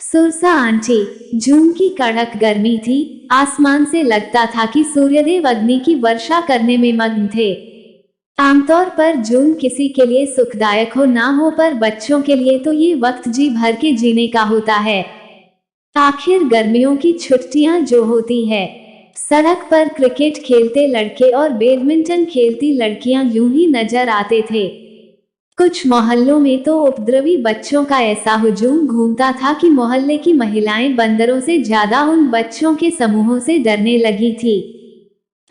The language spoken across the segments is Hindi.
सुरसा आंटी। जून की कड़क गर्मी थी। आसमान से लगता था कि सूर्यदेव अग्नि की वर्षा करने में मग्न थे। आमतौर पर जून किसी के लिए सुखदायक हो ना हो, पर बच्चों के लिए तो ये वक्त जी भर के जीने का होता है। आखिर गर्मियों की छुट्टियां जो होती है। सड़क पर क्रिकेट खेलते लड़के और बैडमिंटन खेलती लड़कियां यूं ही नजर आते थे। कुछ मोहल्लों में तो उपद्रवी बच्चों का ऐसा हुजूम घूमता था कि मोहल्ले की महिलाएं बंदरों से ज्यादा उन बच्चों के समूहों से डरने लगी थी।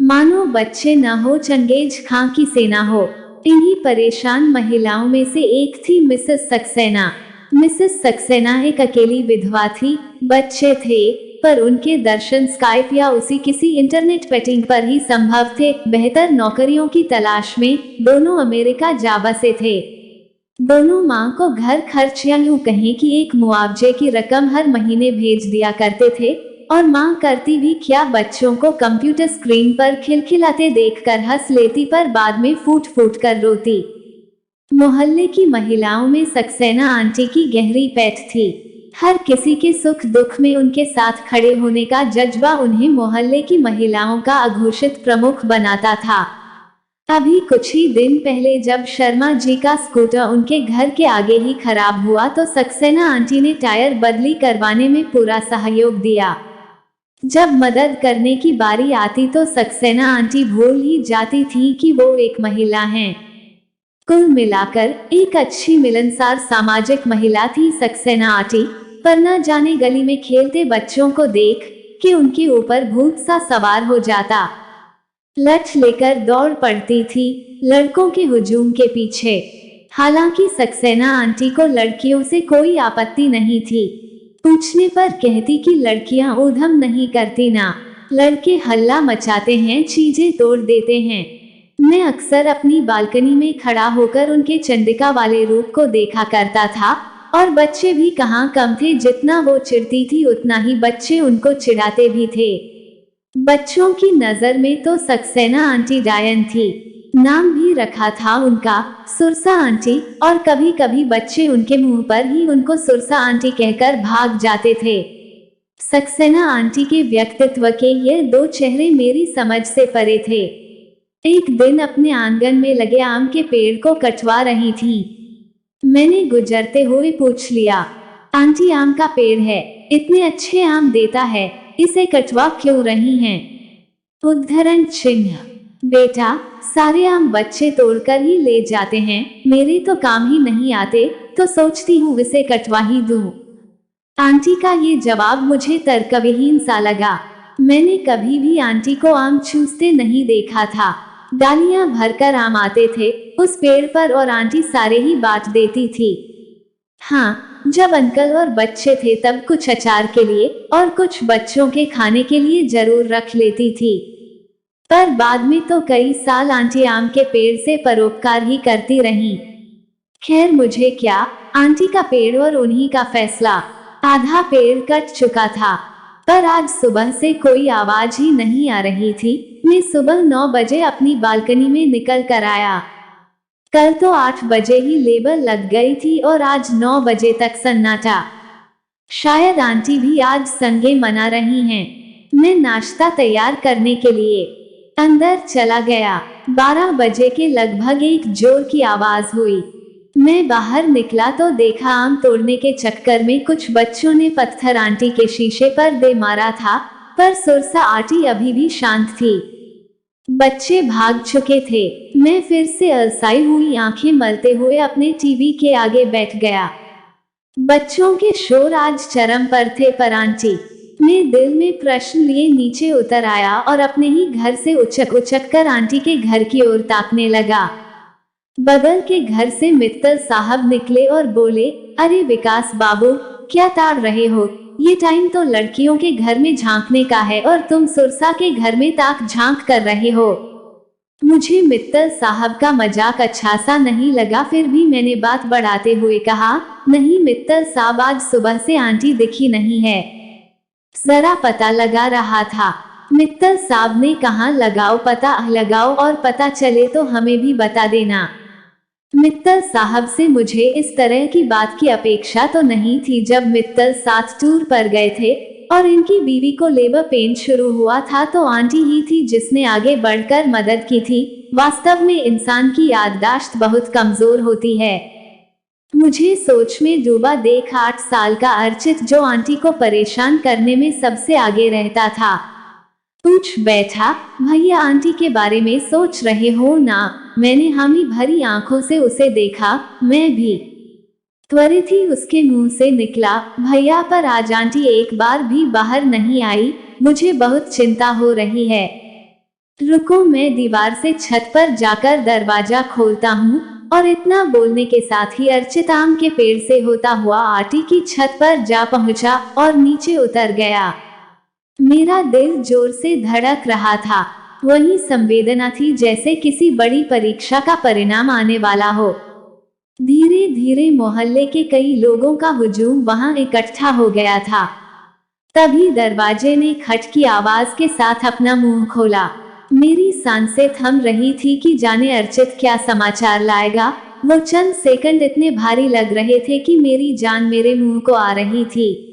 मानो बच्चे न हो, चंगेज खां की सेना हो। इन्हीं परेशान महिलाओं में से एक थी मिसेस सक्सेना। मिसेस सक्सेना एक अकेली विधवा थी। बच्चे थे, पर उनके दर्शन स्काइप या उसी किसी इंटरनेट पेटिंग पर ही संभव थे। बेहतर नौकरियों की तलाश में दोनों अमेरिका जा बसे थे। दोनों मां को घर खर्च या यूं कहें कि एक मुआवजे की रकम हर महीने भेज दिया करते थे। और मां करती भी क्या, बच्चों को कंप्यूटर स्क्रीन पर खिलखिलाते देखकर हंस लेती, पर बाद में फूट फूट कर रोती। मोहल्ले की महिलाओं में सक्सेना आंटी की गहरी पैठ थी। हर किसी के सुख दुख में उनके साथ खड़े होने का जज्बा उन्हें मोहल्ले की महिलाओं का अघोषित प्रमुख बनाता था। अभी कुछ ही दिन पहले जब शर्मा जी का स्कूटर उनके घर के आगे ही खराब हुआ, तो सक्सेना आंटी ने टायर बदली करवाने में पूरा सहयोग दिया। जब मदद करने की बारी आती तो सक्सेना आंटी भूल ही जाती थी कि वो एक महिला हैं। कुल मिलाकर एक अच्छी मिलनसार सामाजिक महिला थी सक्सेना आंटी। पर न जाने गली में खेलते बच्चों को देख के उनके ऊपर भूत सा सवार हो जाता। लठ लेकर दौड़ पड़ती थी लड़कों के हुजूम के पीछे। हालांकि सक्सेना आंटी को लड़कियों से कोई आपत्ति नहीं थी। पूछने पर कहती कि लड़कियां ऊधम नहीं करती ना, लड़के हल्ला मचाते हैं, चीजें तोड़ देते हैं। मैं अक्सर अपनी बालकनी में खड़ा होकर उनके चंडिका वाले रूप को देखा करता था। और बच्चे भी कहाँ कम थे, जितना वो चिढ़ती थी उतना ही बच्चे उनको चिढ़ाते भी थे। बच्चों की नजर में तो सक्सेना आंटी डायन थी। नाम भी रखा था उनका सुरसा आंटी, और कभी कभी बच्चे उनके मुंह पर ही उनको सुरसा आंटी कहकर भाग जाते थे। सक्सेना आंटी के व्यक्तित्व के ये दो चेहरे मेरी समझ से परे थे। एक दिन अपने आंगन में लगे आम के पेड़ को कटवा रही थी। मैंने गुजरते हुए पूछ लिया, आंटी आम का पेड़ है, इतने अच्छे आम देता है, इसे कटवा क्यों रही हैं? उद्धरण चिन्ह। बेटा, सारे आम बच्चे तोड़कर ही ले जाते हैं, मेरे तो काम ही नहीं आते, तो सोचती हूँ इसे कटवा ही दूं। आंटी का ये जवाब मुझे तर्कविहीन सा लगा। मैंने कभी भी आंटी को आम चूसते नहीं देखा था। डालियां भरकर आम आते थे उस पेड़ पर और आंटी सारे ही बांट देती थी। हाँ, जब अंकल और बच्चे थे तब कुछ अचार के लिए और कुछ बच्चों के खाने के लिए जरूर रख लेती थी। पर बाद में तो कई साल आंटी आम के पेड़ से परोपकार ही करती रहीं। खैर मुझे क्या, आंटी का पेड़ और उन्हीं का फैसला। आधा पेड़ कट चुका था, पर आज सुबह से कोई आवाज ही नहीं आ रही थी। मैं सुबह 9 बजे अपनी बालकनी में निकल कर आया। कल तो 8 बजे ही लेबर लग गई थी और आज 9 बजे तक सन्नाटा। शायद आंटी भी आज संगे मना रही हैं। मैं नाश्ता तैयार करने के लिए अंदर चला गया। 12 बजे के लगभग एक जोर की आवाज हुई। मैं बाहर निकला तो देखा आम तोड़ने के चक्कर में कुछ बच्चों ने पत्थर आंटी के शीशे पर दे मारा था, पर सुरसा आंटी अभी भी शांत थी। बच्चे भाग चुके थे। मैं फिर से अलसाई हुई आंखें मलते हुए अपने टीवी के आगे बैठ गया। बच्चों के शोर आज चरम पर थे, पर आंटी। मैं दिल में प्रश्न लिए नीचे उतर आया और अपने ही घर से उचक उचक कर आंटी के घर की ओर ताकने लगा। बगल के घर से मित्तल साहब निकले और बोले, अरे विकास बाबू, क्या ताड़ रहे हो? ये टाइम तो लड़कियों के घर में झांकने का है और तुम सुरसा के घर में ताक झांक कर रहे हो। मुझे मित्तल साहब का मजाक अच्छा सा नहीं लगा, फिर भी मैंने बात बढ़ाते हुए कहा, नहीं मित्तल साहब, आज सुबह से आंटी दिखी नहीं है, जरा पता लगा रहा था। मित्तल साहब ने कहा, लगाओ पता, लगाओ और पता चले तो हमें भी बता देना। मित्तल साहब से मुझे इस तरह की बात की अपेक्षा तो नहीं थी। जब मित्तल साथ टूर पर गए थे और इनकी बीवी को लेबर पेन शुरू हुआ था तो आंटी ही थी जिसने आगे बढ़कर मदद की थी। वास्तव में इंसान की याददाश्त बहुत कमजोर होती है। मुझे सोच में डूबा देख 8 साल का अर्चित जो आंटी को परेशान करने में सबसे आगे रहता था पूछ बैठा, भैया आंटी के बारे में सोच रहे हो ना? मैंने हामी भरी आंखों से उसे देखा। मैं भी। त्वरित ही उसके मुंह से निकला, भैया पर आज आंटी एक बार भी बाहर नहीं आई, मुझे बहुत चिंता हो रही है। रुको, मैं दीवार से छत पर जाकर दरवाजा खोलता हूँ। और इतना बोलने के साथ ही अर्चित आम के पेड़ से होता हुआ आंटी की छत पर जा पहुंचा और नीचे उतर गया। मेरा दिल जोर से धड़क रहा था। वही संवेदना थी जैसे किसी बड़ी परीक्षा का परिणाम आने वाला हो। धीरे धीरे मोहल्ले के कई लोगों का हुजूम वहां इकट्ठा हो गया था। तभी दरवाजे ने खट की आवाज के साथ अपना मुंह खोला। मेरी सांसें थम रही थी कि जाने अर्चित क्या समाचार लाएगा। वो चंद सेकंड इतने भारी लग रहे थे कि मेरी जान मेरे मुंह को आ रही थी।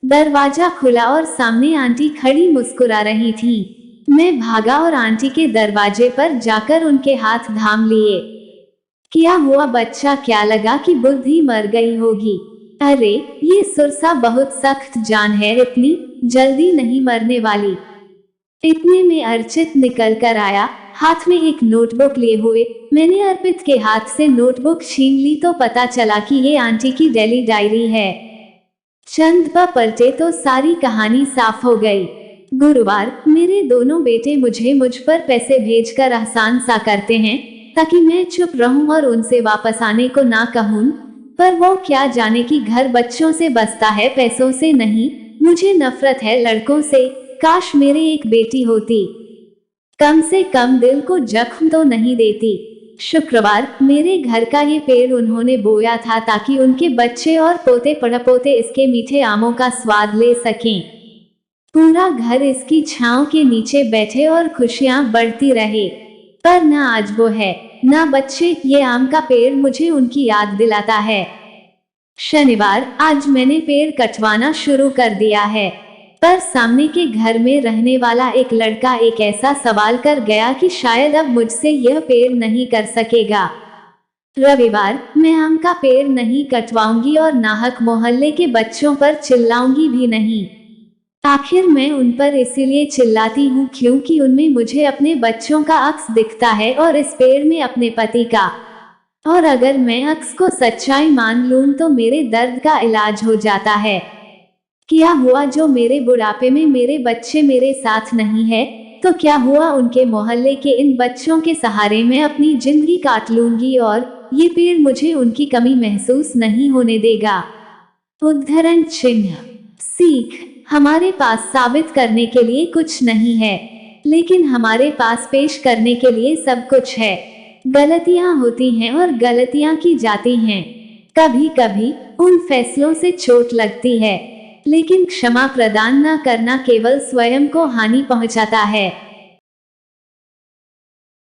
दरवाजा खुला और सामने आंटी खड़ी मुस्कुरा रही थी। मैं भागा और आंटी के दरवाजे पर जाकर उनके हाथ थाम लिए। क्या हुआ बच्चा? क्या लगा कि बुद्धि मर गई होगी? अरे ये सुरसा बहुत सख्त जान है, इतनी जल्दी नहीं मरने वाली। इतने में अर्चित निकल कर आया, हाथ में एक नोटबुक लिए हुए। मैंने अर्पित के हाथ से नोटबुक छीन ली तो पता चला कि ये आंटी की डेली डायरी है। चंद पलटे तो सारी कहानी साफ हो गई। गुरुवार, मेरे दोनों बेटे मुझ पर पैसे भेजकर एहसान सा करते हैं ताकि मैं चुप रहूं और उनसे वापस आने को ना कहूं, पर वो क्या जाने कि घर बच्चों से बसता है, पैसों से नहीं। मुझे नफरत है लड़कों से। काश मेरे एक बेटी होती, कम से कम दिल को जख्म तो नहीं देती। शुक्रवार, मेरे घर का ये पेड़ उन्होंने बोया था ताकि उनके बच्चे और पोते पड़पोते इसके मीठे आमों का स्वाद ले सकें। पूरा घर इसकी छांव के नीचे बैठे और खुशियां बढ़ती रहे। पर ना आज वो है, ना बच्चे। ये आम का पेड़ मुझे उनकी याद दिलाता है। शनिवार, आज मैंने पेड़ कटवाना शुरू कर दिया है, पर सामने के घर में रहने वाला एक लड़का एक ऐसा सवाल कर गया कि शायद अब मुझसे यह पेड़ नहीं कर सकेगा। रविवार, मैं आम का पेड़ नहीं कटवाऊंगी और नाहक मोहल्ले के बच्चों पर चिल्लाऊंगी भी नहीं। आखिर मैं उन पर इसीलिए चिल्लाती हूँ क्योंकि उनमें मुझे अपने बच्चों का अक्स दिखता है और इस पेड़ में अपने पति का। और अगर मैं अक्स को सच्चाई मान लूं तो मेरे दर्द का इलाज हो जाता है। क्या हुआ जो मेरे बुढ़ापे में मेरे बच्चे मेरे साथ नहीं है, तो क्या हुआ उनके मोहल्ले के इन बच्चों के सहारे मैं अपनी जिंदगी काट लूंगी और ये पेड़ मुझे उनकी कमी महसूस नहीं होने देगा। उद्धरण चिन्ह। सीख, हमारे पास साबित करने के लिए कुछ नहीं है, लेकिन हमारे पास पेश करने के लिए सब कुछ है। गलतियां होती हैं और गलतियां की जाती हैं। कभी कभी उन फैसलों से चोट लगती है, लेकिन क्षमा प्रदान न करना केवल स्वयं को हानि पहुंचाता है।